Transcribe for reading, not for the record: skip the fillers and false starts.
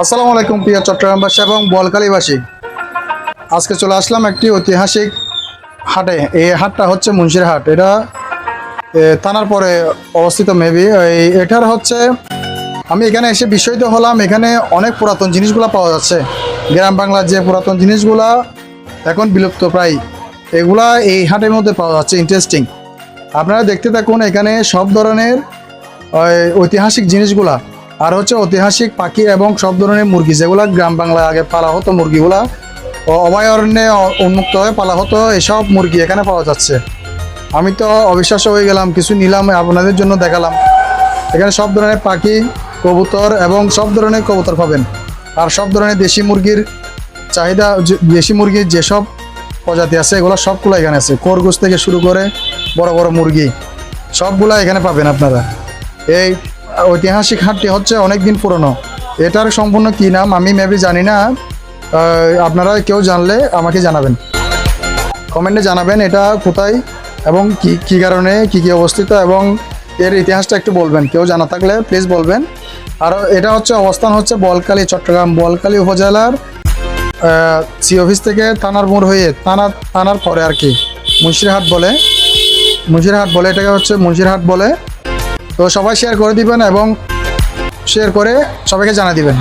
আসসালামু আলাইকুম প্রিয় চট্টগ্রামবাসী এবং বলখালীবাসী। আজকে চলে আসলাম একটি ঐতিহাসিক হাটে। এই হাটটা হচ্ছে মুন্সির হাট। এটা থানার পরে অবস্থিত মেবি। এটার হচ্ছে আমি এখানে এসে বিস্মিত হলাম। এখানে অনেক পুরাতন জিনিসগুলো পাওয়া যাচ্ছে। গ্রাম বাংলার যে পুরাতন জিনিসগুলা এখন বিলুপ্ত প্রায়, এগুলা এই হাটের মধ্যে পাওয়া যাচ্ছে। ইন্টারেস্টিং, আপনারা দেখতে থাকুন। এখানে সব ধরনের ঐতিহাসিক জিনিসগুলা আর হচ্ছে ঐতিহাসিক পাখি এবং সব ধরনের মুরগি, যেগুলো গ্রাম বাংলায় আগে পালা হতো, মুরগিগুলা অভয়ারণ্যে উন্মুক্ত হয়ে পালা হতো, এসব মুরগি এখানে পাওয়া যাচ্ছে। আমি তো অবিশ্বাস্য হয়ে গেলাম, কিছু নিলাম, আপনাদের জন্য দেখালাম। এখানে সব ধরনের পাখি, কবুতর এবং সব ধরনের কবুতর পাবেন। আর সব ধরনের দেশি মুরগির চাহিদা, দেশি মুরগির যেসব প্রজাতি আছে এগুলো সবগুলো এখানে আছে। খরগোশ থেকে শুরু করে বড় বড় মুরগি সবগুলা এখানে পাবেন আপনারা। এই ঐতিহাসিক হাটটি হচ্ছে অনেক দিন পুরনো। এটার সম্পূর্ণ কী নাম আমি মেবি জানি না। আপনারা কেউ জানলে আমাকে জানাবেন, কমেন্টে জানাবেন এটা কোথায় এবং কী কারণে কী অবস্থিত এবং এর ইতিহাসটা একটু বলবেন। কেউ জানা থাকলে প্লিজ বলবেন। আর এটা হচ্ছে অবস্থান হচ্ছে বলখালী, চট্টগ্রাম বলখালী উপজেলার সি অফিস থেকে থানার মোড় হয়ে থানার পরে আর কি মুন্সির হাট বলে এটাকে হচ্ছে মুন্সির হাট বলে। তো সবাই শেয়ার করে দিবেন এবং শেয়ার করে সবাইকে জানা দিবেন।